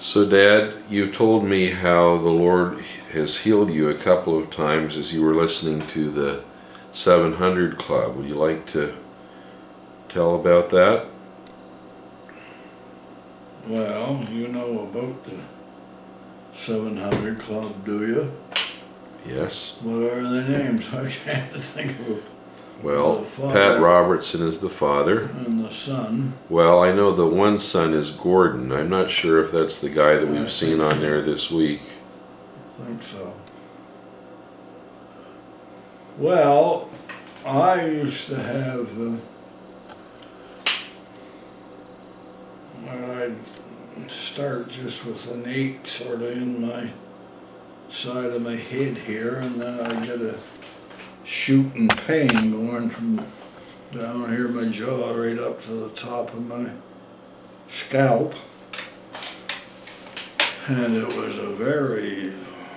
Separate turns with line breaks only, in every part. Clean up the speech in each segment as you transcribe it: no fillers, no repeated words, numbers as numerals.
So Dad, you told me how the Lord has healed you a couple of times as you were listening to the 700 Club. Would you like to tell about that?
Well, you know about the 700 Club, do you?
Yes.
What are the names? I can't think of
Well,
the father
Pat Robertson is the father.
and the son.
Well, I know the one son is Gordon. I'm not sure if that's the guy that
I
we've seen
think
on
so.
there this week.
I think so. Well, I used to have, I'd start just with an ache sort of in my side of my head here, and then I'd get a shooting pain going from down here my jaw right up to the top of my scalp. And it was a very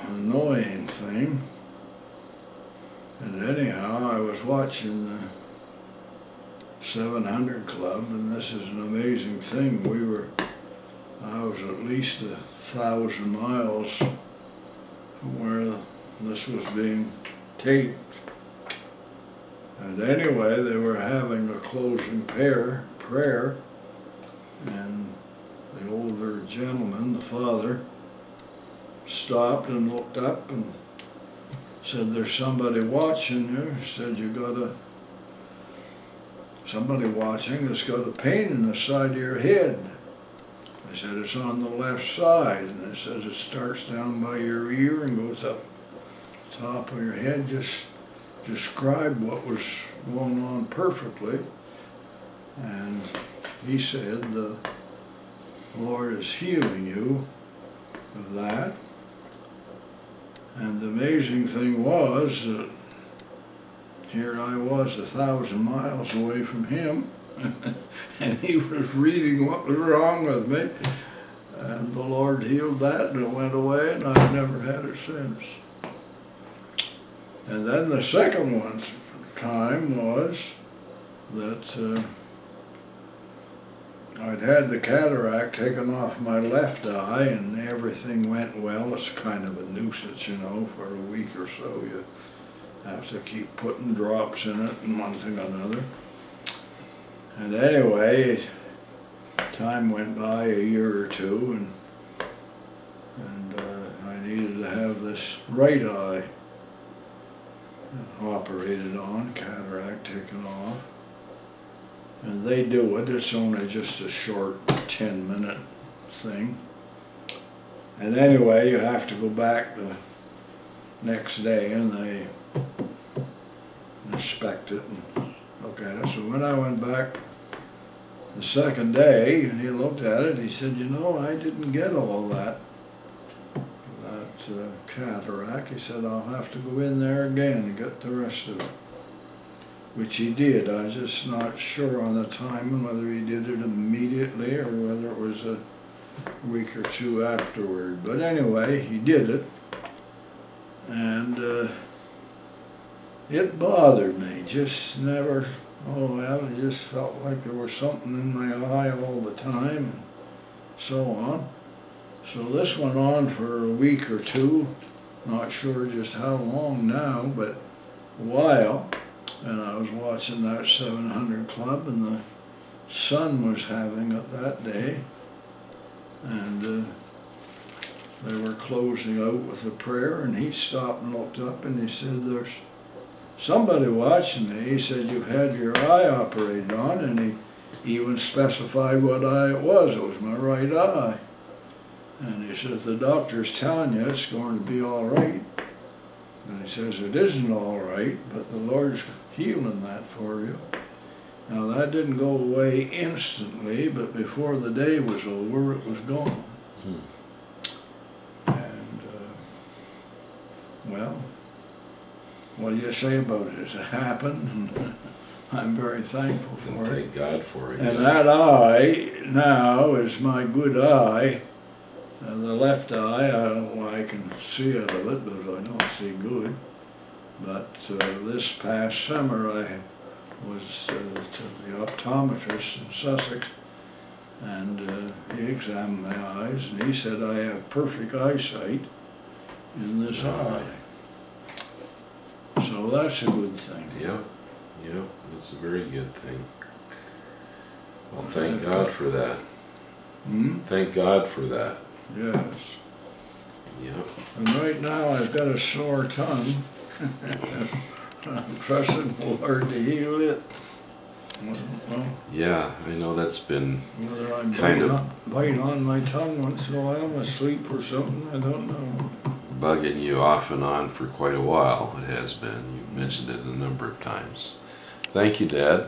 annoying thing. And anyhow, I was watching the 700 Club, and this is an amazing thing. I was at least 1,000 miles from where this was being taped. And anyway, they were having a closing prayer, and the older gentleman, the father, stopped and looked up and said, "There's somebody watching you." He said, somebody watching that's got a pain in the side of your head. I said, "It's on the left side." And it says it starts down by your ear and goes up the top of your head. Just described what was going on perfectly. And he said, "The Lord is healing you of that." And the amazing thing was that here I was 1,000 miles away from him, and he was reading what was wrong with me. And the Lord healed that, and it went away, and I've never had it since. And then the second time was that I'd had the cataract taken off my left eye, and everything went well. It's kind of a nuisance, you know, for a week or so. You have to keep putting drops in it and one thing or another. And anyway, time went by, a year or two, and I needed to have this right eye operated on, cataract taken off. And they do it. It's only just a short 10-minute thing. And anyway, you have to go back the next day, and they inspect it and look at it. So when I went back the second day, and he looked at it, he said, "You know, I didn't get all that cataract." He said, "I'll have to go in there again and get the rest of it." Which he did. I'm just not sure on the timing, whether he did it immediately or whether it was a week or two afterward. But anyway, he did it. And it bothered me. Just never, it just felt like there was something in my eye all the time and so on. So this went on for a week or two. Not sure just how long now, but a while. And I was watching that 700 Club, and the son was having it that day. And they were closing out with a prayer, and he stopped and looked up, and he said, "There's somebody watching me." He said, "You've had your eye operated on," and he even specified what eye it was. It was my right eye. And he says, "The doctor's telling you it's going to be all right." And he says, "It isn't all right, but the Lord's healing that for you." Now that didn't go away instantly, but before the day was over, it was gone. And, well, what do you say about it? It happened, and I'm very thankful for it.
Thank God for it.
And that eye now is my good eye. The left eye, I can see out of it, but I don't see good. But this past summer I was to the optometrist in Sussex, And he examined my eyes, and he said I have perfect eyesight in this eye. So that's a good thing.
Yeah, yeah, that's a very good thing. Well, thank God for that. Thank God for that.
Yes.
Yeah.
And right now I've got a sore tongue. I'm trusting the Lord to heal it. Well,
Yeah, I know that's been
whether I'm
kind of
bite on my tongue once in a while, I'm asleep or something, I don't know.
bugging you off and on for quite a while. It has been. You mentioned it a number of times. Thank you, Dad.